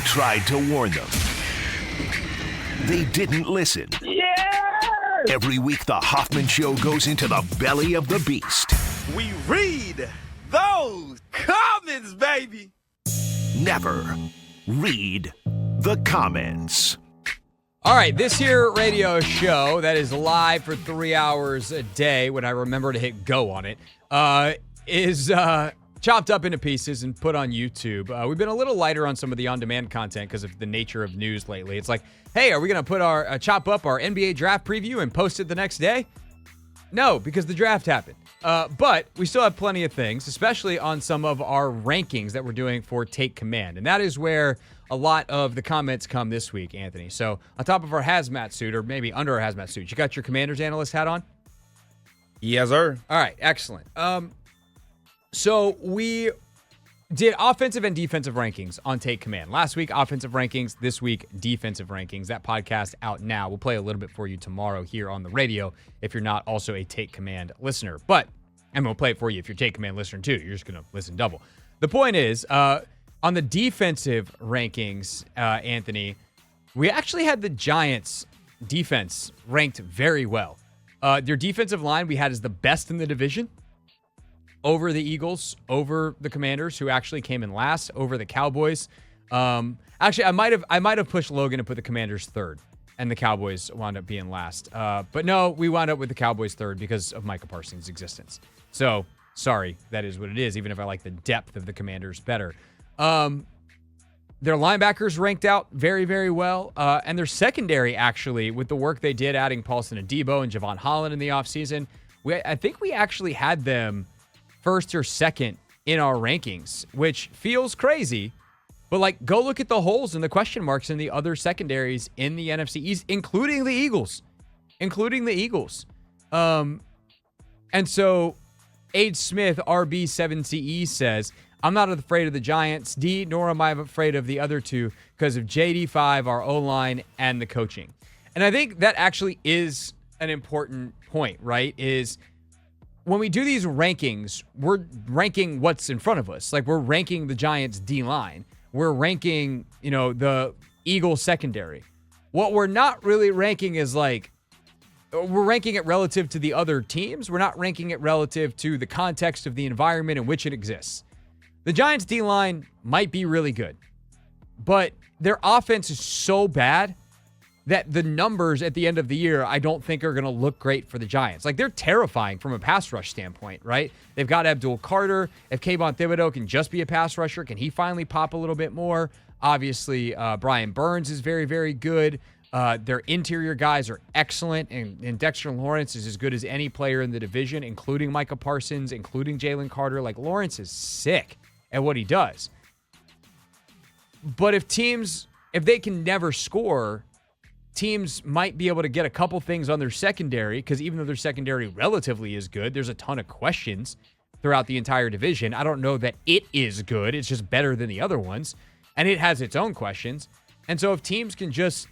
tried to warn them. They didn't listen. Yes! Every week, the Hoffman Show goes into the belly of the beast. We read those comments, baby. Never read the comments. All right, this here radio show that is live for 3 hours a day, when I remember to hit go on it, is chopped up into pieces and put on YouTube. We've been a little lighter on some of the on-demand content because of the nature of news lately. It's like, hey, are we going to put our chop up our NBA draft preview and post it the next day? No, because the draft happened. But we still have plenty of things, especially on some of our rankings that we're doing for Take Command. And that is where a lot of the comments come this week, Anthony. So on top of our hazmat suit, or maybe under our hazmat suit, you got your Commander's analyst hat on? Yes, sir. All right, excellent. So we did offensive and defensive rankings on Take Command. Last week, offensive rankings. This week, defensive rankings. That podcast out now. We'll play a little bit for you tomorrow here on the radio if you're not also a Take Command listener. But I'm going to play it for you if you're Take Command listener too. You're just going to listen double. The point is, on the defensive rankings, Anthony, we actually had the Giants' defense ranked very well. Their defensive line we had as the best in the division, over the Eagles, over the Commanders, who actually came in last, over the Cowboys. Actually, I might have pushed Logan to put the Commanders third, and the Cowboys wound up being last. But no, we wound up with the Cowboys third because of Micah Parsons' existence. So, sorry, that is what it is, even if I like the depth of the Commanders better. Their linebackers ranked out very, very well. And their secondary, actually, with the work they did adding Paulson Adebo and Javon Holland in the offseason, I think we actually had them first or second in our rankings, which feels crazy. But, like, go look at the holes and the question marks in the other secondaries in the NFC East, including the Eagles. And so Age Smith, RB7CE, says, I'm not afraid of the Giants, D, nor am I afraid of the other two because of JD5, our O-line, and the coaching. And I think that actually is an important point, right? Is when we do these rankings, we're ranking what's in front of us. Like, we're ranking the Giants' D-line. We're ranking, the Eagles' secondary. What we're not really ranking is, like, we're ranking it relative to the other teams. We're not ranking it relative to the context of the environment in which it exists. The Giants' D-line might be really good, but their offense is so bad that the numbers at the end of the year I don't think are going to look great for the Giants. Like, they're terrifying from a pass rush standpoint, right? They've got Abdul Carter. If Kayvon Thibodeau can just be a pass rusher, can he finally pop a little bit more? Obviously, Brian Burns is very, very good. Their interior guys are excellent, and Dexter Lawrence is as good as any player in the division, including Micah Parsons, including Jalen Carter. Like, Lawrence is sick at what he does. But if they can never score, teams might be able to get a couple things on their secondary, because even though their secondary relatively is good, there's a ton of questions throughout the entire division. I don't know that it is good. It's just better than the other ones, and it has its own questions. And so if teams can just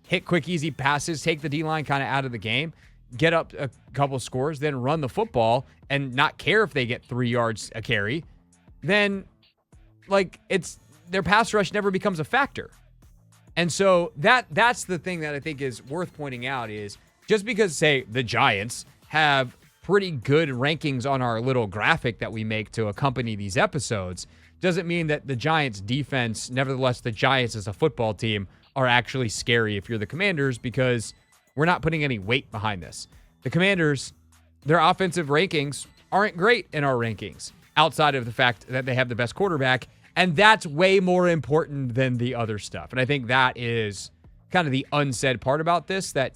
hit quick, easy passes, take the D-line kind of out of the game, get up a couple scores, then run the football and not care if they get 3 yards a carry, then, like, their pass rush never becomes a factor. And so that's the thing that I think is worth pointing out is just because, say, the Giants have pretty good rankings on our little graphic that we make to accompany these episodes, doesn't mean that the Giants defense, nevertheless, the Giants as a football team are actually scary if you're the Commanders, because we're not putting any weight behind this. The Commanders, their offensive rankings aren't great in our rankings, outside of the fact that they have the best quarterback, and that's way more important than the other stuff. And I think that is kind of the unsaid part about this that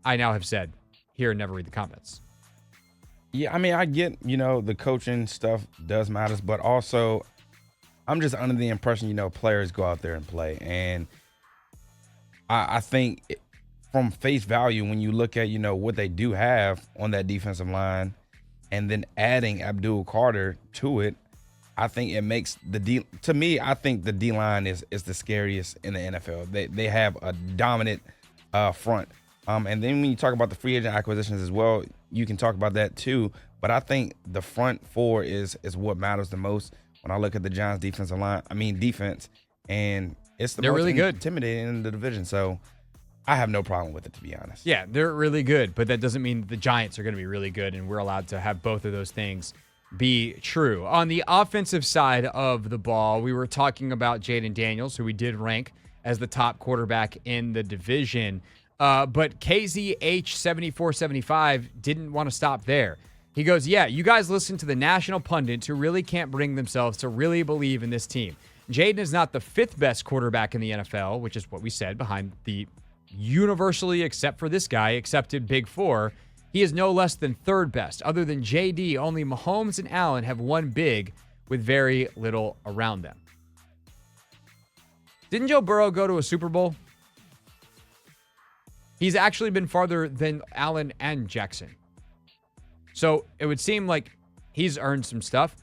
I now have said here and Never Read the Comments. Yeah, I mean, I get, the coaching stuff does matter, but also I'm just under the impression, players go out there and play. And I think from face value, when you look at, what they do have on that defensive line and then adding Abdul Carter to it, I think it makes the D. To me, I think the D line is the scariest in the NFL. They have a dominant front. And then when you talk about the free agent acquisitions as well, you can talk about that too. But I think the front four is what matters the most when I look at the Giants defense. And It's the They're most really good. intimidating in the division. So I have no problem with it, to be honest. Yeah, they're really good, but that doesn't mean the Giants are going to be really good, and we're allowed to have both of those things be true. On the offensive side of the ball, we were talking about Jayden Daniels, who we did rank as the top quarterback in the division. But KZH7475 didn't want to stop there. He goes, yeah, you guys listen to the national pundits who really can't bring themselves to really believe in this team. Jayden is not the 5th best quarterback in the NFL, which is what we said behind the universally, except for this guy, accepted Big Four. He is no less than 3rd best. Other than JD, only Mahomes and Allen have won big with very little around them. Didn't Joe Burrow go to a Super Bowl? He's actually been farther than Allen and Jackson. So it would seem like he's earned some stuff.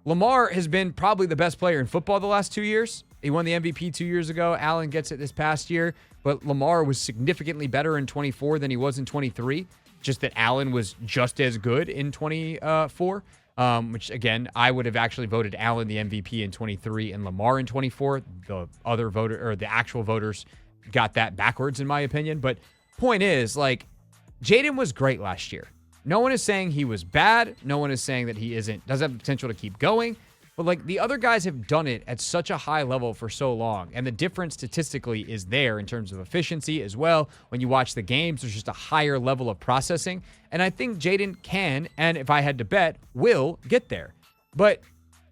Lamar has been probably the best player in football the last 2 years. He won the MVP 2 years ago. Allen gets it this past year. But Lamar was significantly better in 24 than he was in 23. Just that Allen was just as good in 24. Which, again, I would have actually voted Allen the MVP in 23 and Lamar in 24. The other voter, or the actual voters, got that backwards, in my opinion. But point is, like, Jayden was great last year. No one is saying he was bad. No one is saying that he doesn't have the potential to keep going. But, like, the other guys have done it at such a high level for so long. And the difference statistically is there in terms of efficiency as well. When you watch the games, there's just a higher level of processing. And I think Jayden can, and if I had to bet, will get there. But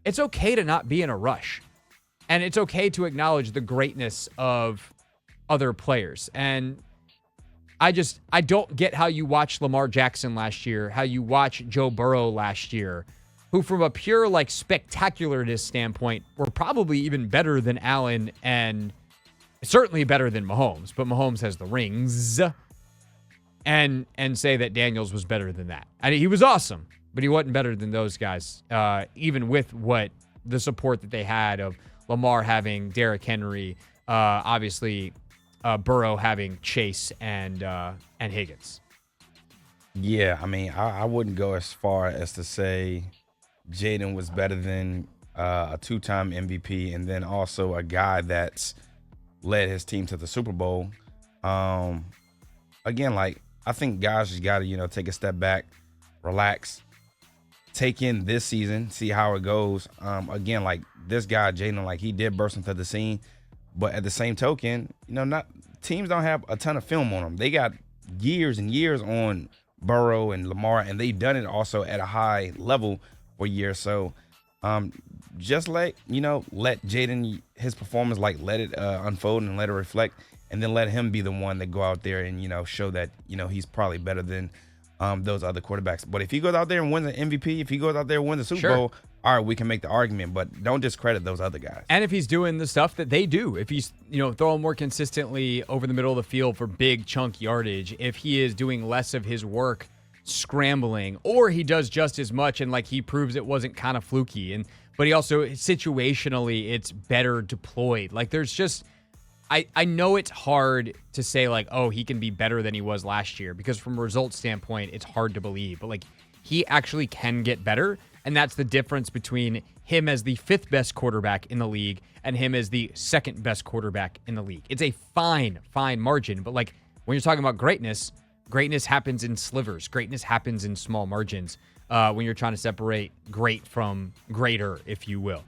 it's okay to not be in a rush. And it's okay to acknowledge the greatness of other players. And I don't get how you watch Lamar Jackson last year, how you watch Joe Burrow last year, who from a pure, like, spectacularness standpoint were probably even better than Allen and certainly better than Mahomes, but Mahomes has the rings, and say that Daniels was better than that. I mean, he was awesome, but he wasn't better than those guys, even with what the support that they had of Lamar having Derrick Henry, obviously Burrow having Chase and Higgins. Yeah, I mean, I wouldn't go as far as to say Jayden was better than a 2-time MVP and then also a guy that's led his team to the Super Bowl. Again, like, I think guys just got to, take a step back, relax, take in this season, see how it goes. Again, like, this guy, Jayden, like, he did burst into the scene, but at the same token, not teams don't have a ton of film on them. They got years and years on Burrow and Lamar, and they've done it also at a high level for years. So just let Jayden, his performance, like, let it unfold and let it reflect, and then let him be the one that go out there and show that he's probably better than those other quarterbacks. But if he goes out there and wins an MVP, if he goes out there and wins the Super Bowl, all right, we can make the argument, but don't discredit those other guys. And if he's doing the stuff that they do, if he's throwing more consistently over the middle of the field for big chunk yardage, if he is doing less of his work scrambling, or he does just as much and, like, he proves it wasn't kind of fluky, but he also situationally it's better deployed. Like, there's just I know it's hard to say, like, oh, he can be better than he was last year, because from a results standpoint it's hard to believe, but, like, he actually can get better. And that's the difference between him as the 5th best quarterback in the league and him as the 2nd best quarterback in the league. It's a fine margin. But, like, when you're talking about greatness happens in slivers. Greatness happens in small margins when you're trying to separate great from greater, if you will.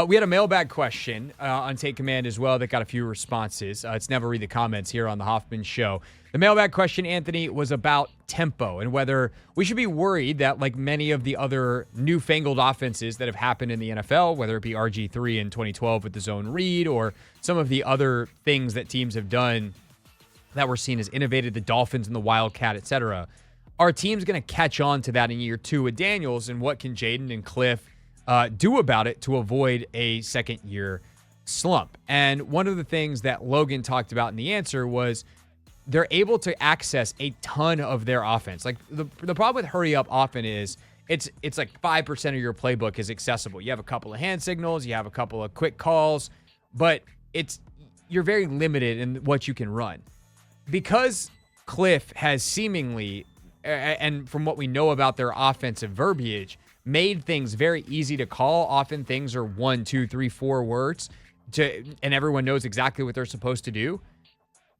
We had a mailbag question on Take Command as well that got a few responses. It's never read the comments here on the Hoffman Show. The mailbag question, Anthony, was about tempo and whether we should be worried that, like many of the other newfangled offenses that have happened in the NFL, whether it be RG3 in 2012 with the zone read or some of the other things that teams have done that were seen as innovative, the Dolphins and the Wildcat, etc., are teams going to catch on to that in year 2 with Daniels, and what can Jayden and Cliff do about it to avoid a second-year slump? And one of the things that Logan talked about in the answer was they're able to access a ton of their offense. Like, the problem with hurry up often is it's like 5% of your playbook is accessible. You have a couple of hand signals, you have a couple of quick calls, but you're very limited in what you can run. Because Cliff has seemingly, and from what we know about their offensive verbiage, made things very easy to call. Often things are 1, 2, 3, 4 words. and everyone knows exactly what they're supposed to do,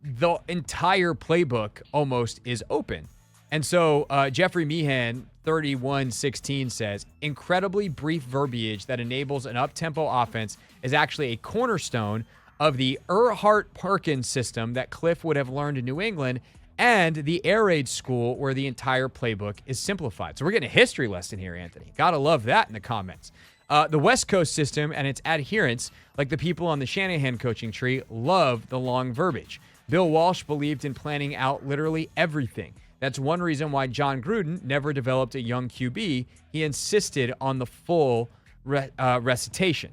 the entire playbook almost is open. And so Jeffrey Meehan, 3116, says, incredibly brief verbiage that enables an up-tempo offense is actually a cornerstone of the Erhardt-Perkins system that Cliff would have learned in New England and the air raid school where the entire playbook is simplified. So we're getting a history lesson here, Anthony. Gotta love that in the comments. The West Coast system and its adherents, like the people on the Shanahan coaching tree, love the long verbiage. Bill Walsh believed in planning out literally everything. That's one reason why John Gruden never developed a young QB. He insisted on the full recitation.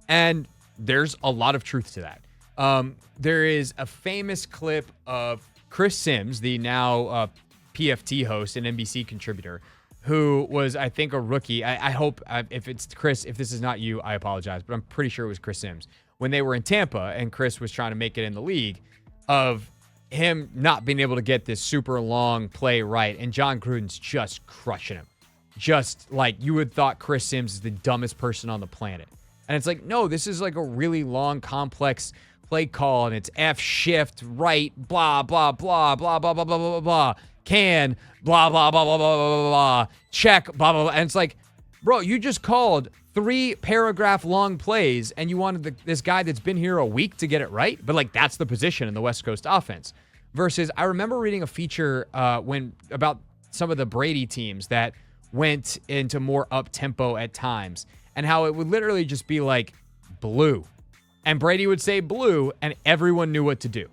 And there's a lot of truth to that. There is a famous clip of Chris Sims, the now PFT host and NBC contributor, who was, I think, a rookie. I hope, if it's Chris, if this is not you, I apologize, but I'm pretty sure it was Chris Sims. When they were in Tampa and Chris was trying to make it in the league, of him not being able to get this super long play right, and John Gruden's just crushing him. Just like you would thought Chris Sims is the dumbest person on the planet. And it's like, no, this is like a really long, complex play call, and it's F shift, right, blah, blah, blah, blah, blah, blah, blah, blah, blah, can, blah, blah, blah, blah, blah, blah, blah, check, blah, blah, blah. And it's like, bro, you just called 3 paragraph long plays and you wanted this guy that's been here a week to get it right? But like, that's the position in the West Coast offense. Versus, I remember reading a feature about some of the Brady teams that went into more up-tempo at times, and how it would literally just be like blue. And Brady would say blue, and everyone knew what to do.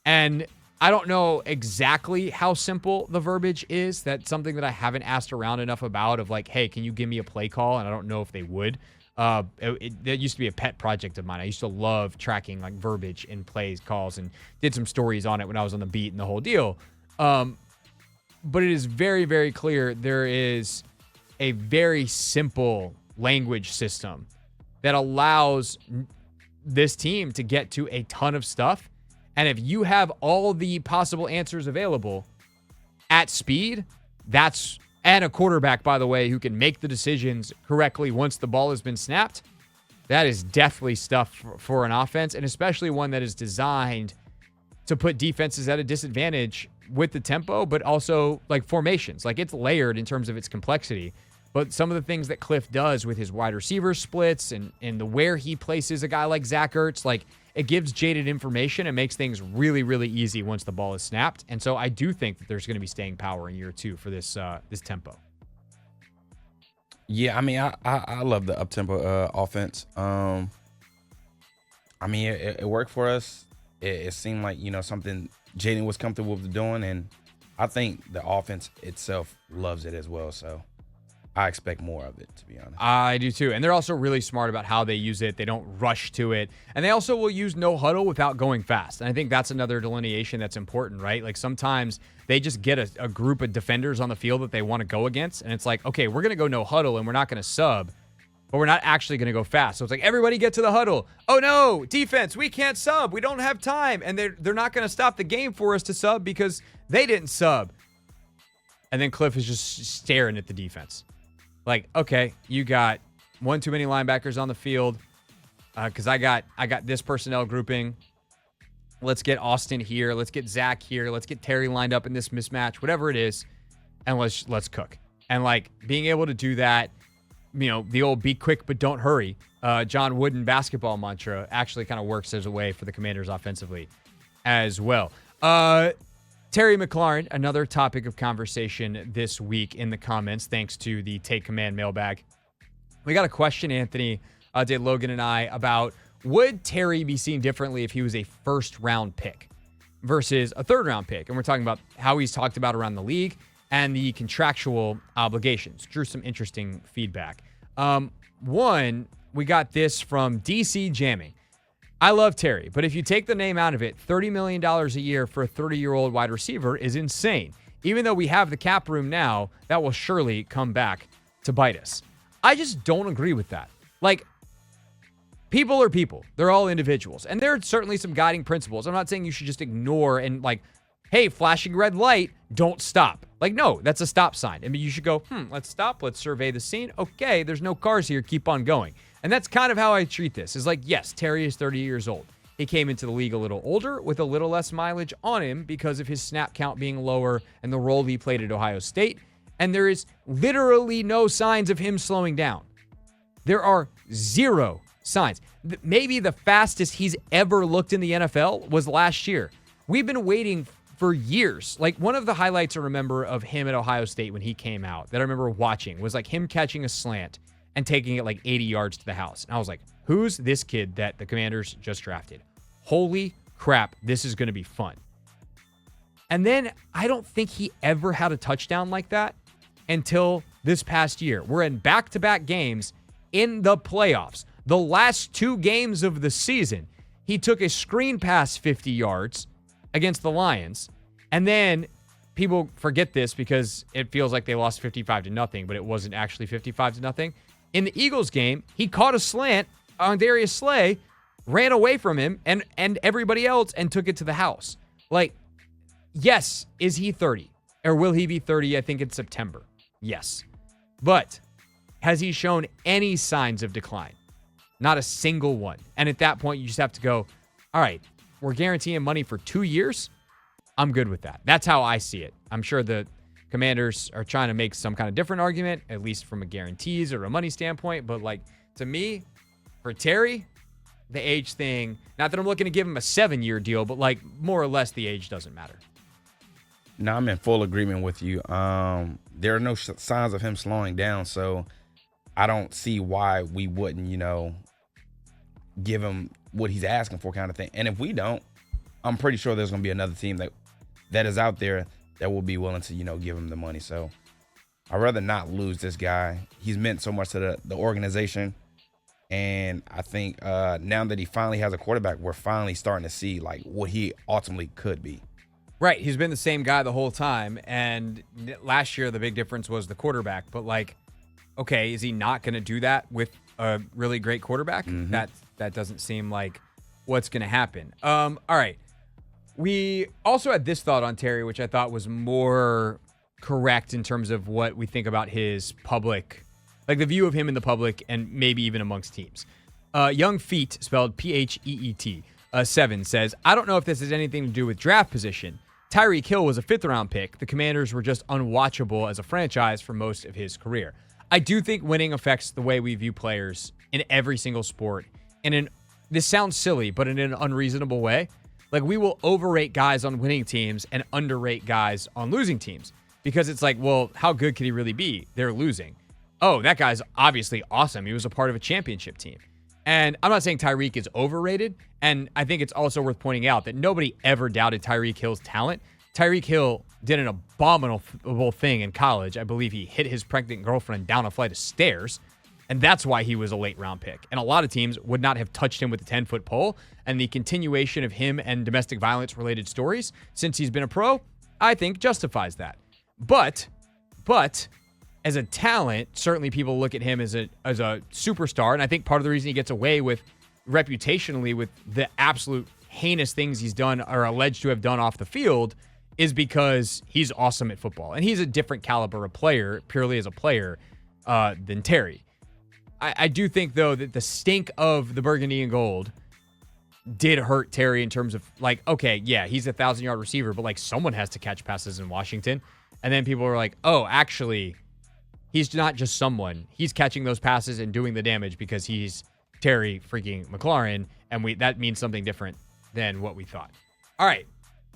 And I don't know exactly how simple the verbiage is. That's something that I haven't asked around enough about, of like, hey, can you give me a play call? And I don't know if they would. It used to be a pet project of mine. I used to love tracking like verbiage in plays, calls, and did some stories on it when I was on the beat and the whole deal. But it is very, very clear there is a very simple language system that allows this team to get to a ton of stuff. And if you have all the possible answers available at speed, and a quarterback, by the way, who can make the decisions correctly once the ball has been snapped, that is definitely stuff for an offense, and especially one that is designed to put defenses at a disadvantage with the tempo, but also like formations. Like, it's layered in terms of its complexity. But some of the things that Cliff does with his wide receiver splits and the where he places a guy like Zach Ertz, like, it gives jaded information and makes things really, really easy once the ball is snapped. And so I do think that there's going to be staying power in year 2 for this tempo. Yeah, I mean, I love the up-tempo offense. I mean, it worked for us. It seemed like, something Jayden was comfortable with doing, and I think the offense itself loves it as well. So I expect more of it, to be honest. I do too. And they're also really smart about how they use it. They don't rush to it. And they also will use no huddle without going fast. And I think that's another delineation that's important, right? Like, sometimes they just get a group of defenders on the field that they want to go against. And it's like, okay, we're going to go no huddle and we're not going to sub, but we're not actually going to go fast. So it's like, everybody get to the huddle. Oh no, defense, we can't sub. We don't have time. And they're not going to stop the game for us to sub because they didn't sub. And then Cliff is just staring at the defense. Like, okay, you got one too many linebackers on the field because I got this personnel grouping. Let's get Austin here. Let's get Zach here. Let's get Terry lined up in this mismatch, whatever it is, and let's cook. And like, being able to do that, the old be quick but don't hurry, John Wooden basketball mantra actually kind of works as a way for the Commanders offensively as well. Terry McLaurin, another topic of conversation this week in the comments, thanks to the Take Command mailbag. We got a question, Anthony, did Logan and I, about would Terry be seen differently if he was a first-round pick versus a third-round pick? And we're talking about how he's talked about around the league and the contractual obligations. Drew some interesting feedback. One, we got this from DC Jamming. I love Terry, but if you take the name out of it, $30 million a year for a 30-year-old wide receiver is insane. Even though we have the cap room now, that will surely come back to bite us. I just don't agree with that. Like, people are people. They're all individuals. And there are certainly some guiding principles. I'm not saying you should just ignore and like, hey, flashing red light, don't stop. Like, no, that's a stop sign. I mean, you should go, let's stop. Let's survey the scene. Okay, there's no cars here. Keep on going. And that's kind of how I treat this. Is like, yes, Terry is 30 years old. He came into the league a little older with a little less mileage on him because of his snap count being lower and the role he played at Ohio State. And there is literally no signs of him slowing down. There are zero signs. Maybe the fastest he's ever looked in the NFL was last year. We've been waiting for years. Like, one of the highlights I remember of him at Ohio State when he came out that I remember watching was like him catching a slant and taking it like 80 yards to the house. And I was like, who's this kid that the Commanders just drafted? Holy crap, this is going to be fun. And then I don't think he ever had a touchdown like that until this past year. We're in back-to-back games in the playoffs. The last 2 games of the season, he took a screen pass 50 yards against the Lions. And then people forget this because it feels like they lost 55-0, but it wasn't actually 55-0. In the Eagles game, he caught a slant on Darius Slay, ran away from him and everybody else and took it to the house. Like, yes, is he 30? Or will he be 30, I think, in September? Yes. But has he shown any signs of decline? Not a single one. And at that point, you just have to go, all right, we're guaranteeing money for 2 years. I'm good with that. That's how I see it. I'm sure the Commanders are trying to make some kind of different argument, at least from a guarantees or a money standpoint. But, like, to me, for Terry, the age thing, not that I'm looking to give him a 7-year deal, but, like, more or less the age doesn't matter. No, I'm in full agreement with you. There are no signs of him slowing down, so I don't see why we wouldn't, give him what he's asking for, kind of thing. And if we don't, I'm pretty sure there's going to be another team that is out there that will be willing to, give him the money. So I'd rather not lose this guy. He's meant so much to the organization. And I think now that he finally has a quarterback, we're finally starting to see like what he ultimately could be. Right. He's been the same guy the whole time. And last year, the big difference was the quarterback. But, like, okay, is he not going to do that with a really great quarterback? Mm-hmm. That doesn't seem like what's going to happen. All right. We also had this thought on Terry, which I thought was more correct in terms of what we think about his public, like the view of him in the public and maybe even amongst teams. Young Feet, spelled P-H-E-E-T, 7, says, I don't know if this has anything to do with draft position. Tyreek Hill was a 5th-round pick. The Commanders were just unwatchable as a franchise for most of his career. I do think winning affects the way we view players in every single sport. And this sounds silly, but in an unreasonable way. Like, we will overrate guys on winning teams and underrate guys on losing teams. Because it's like, well, how good could he really be? They're losing. Oh, that guy's obviously awesome. He was a part of a championship team. And I'm not saying Tyreek is overrated. And I think it's also worth pointing out that nobody ever doubted Tyreek Hill's talent. Tyreek Hill did an abominable thing in college. I believe he hit his pregnant girlfriend down a flight of stairs. And that's why he was a late-round pick. And a lot of teams would not have touched him with a 10-foot pole. And the continuation of him and domestic violence-related stories since he's been a pro, I think, justifies that. But as a talent, certainly people look at him as a superstar. And I think part of the reason he gets away with reputationally with the absolute heinous things he's done or alleged to have done off the field is because he's awesome at football. And he's a different caliber of player, purely as a player, than Terry. I do think, though, that the stink of the burgundy and gold did hurt Terry in terms of, like, okay, yeah, he's a 1,000-yard receiver, but, like, someone has to catch passes in Washington. And then people were like, oh, actually, he's not just someone. He's catching those passes and doing the damage because he's Terry freaking McLaurin, and that means something different than what we thought. All right.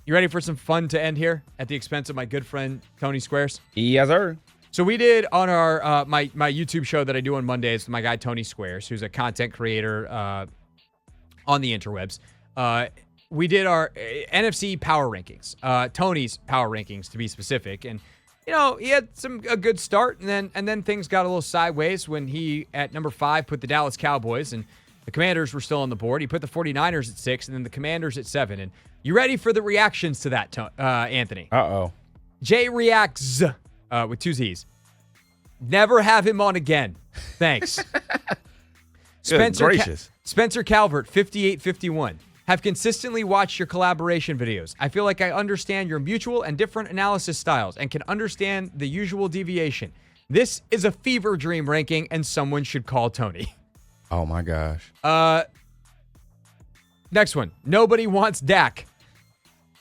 You ready for some fun to end here at the expense of my good friend Tony Squares? Yes, sir. So we did on our my YouTube show that I do on Mondays with my guy Tony Squares, who's a content creator on the interwebs. We did our NFC power rankings, Tony's power rankings to be specific, and he had a good start, and then things got a little sideways when he at number 5 put the Dallas Cowboys, and the Commanders were still on the board. He put the 49ers at 6, and then the Commanders at 7. And you ready for the reactions to that, Anthony? Uh-oh. Jay reacts with 2 Z's. Never have him on again. Thanks. Spencer Calvert, 5851. Have consistently watched your collaboration videos. I feel like I understand your mutual and different analysis styles and can understand the usual deviation. This is a fever dream ranking, and someone should call Tony. Oh my gosh. Next one. Nobody wants Dak.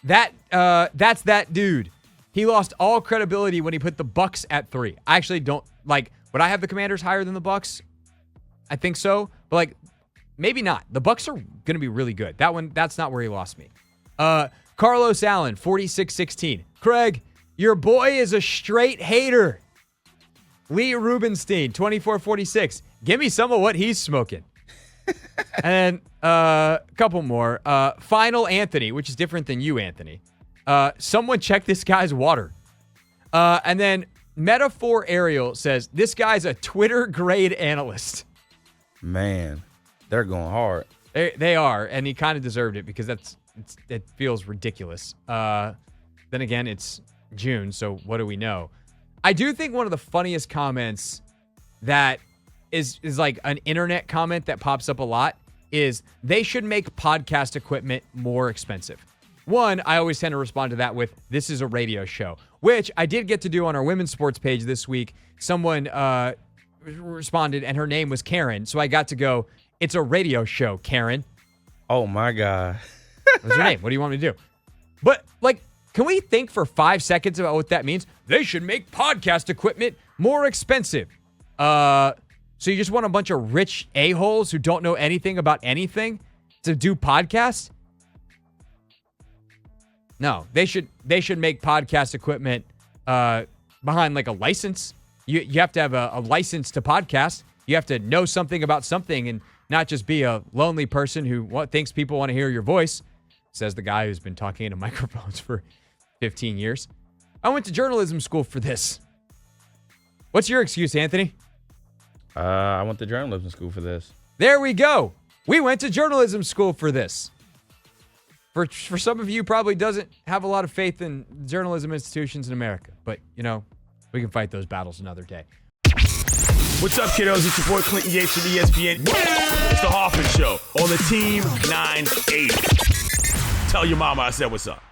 That's that dude. He lost all credibility when he put the Bucks at 3. I actually don't like. Would I have the Commanders higher than the Bucks? I think so, but like maybe not. The Bucks are going to be really good. That's not where he lost me. Carlos Allen, 46-16. Craig, your boy is a straight hater. Lee Rubenstein, 24-46. Give me some of what he's smoking. And a couple more. Final Anthony, which is different than you, Anthony. Someone check this guy's water. And then Metaphor Ariel says, this guy's a Twitter grade analyst. Man, they're going hard. They are, and he kind of deserved it because it feels ridiculous. Then again, it's June, so what do we know? I do think one of the funniest comments that is like an internet comment that pops up a lot is they should make podcast equipment more expensive. One, I always tend to respond to that with, this is a radio show, which I did get to do on our women's sports page this week. Someone responded, and her name was Karen, so I got to go, it's a radio show, Karen. Oh, my God. What's her name? What do you want me to do? But, like, can we think for 5 seconds about what that means? They should make podcast equipment more expensive. So you just want a bunch of rich a-holes who don't know anything about anything to do podcasts? No, they should make podcast equipment behind like a license. You have to have a license to podcast. You have to know something about something and not just be a lonely person who thinks people want to hear your voice, says the guy who's been talking into microphones for 15 years. I went to journalism school for this. What's your excuse, Anthony? I went to journalism school for this. There we go. We went to journalism school for this. For some of you, probably doesn't have a lot of faith in journalism institutions in America. But, you know, we can fight those battles another day. What's up, kiddos? It's your boy Clinton Yates from ESPN. It's the Hoffman Show on the Team 980. Tell your mama I said what's up.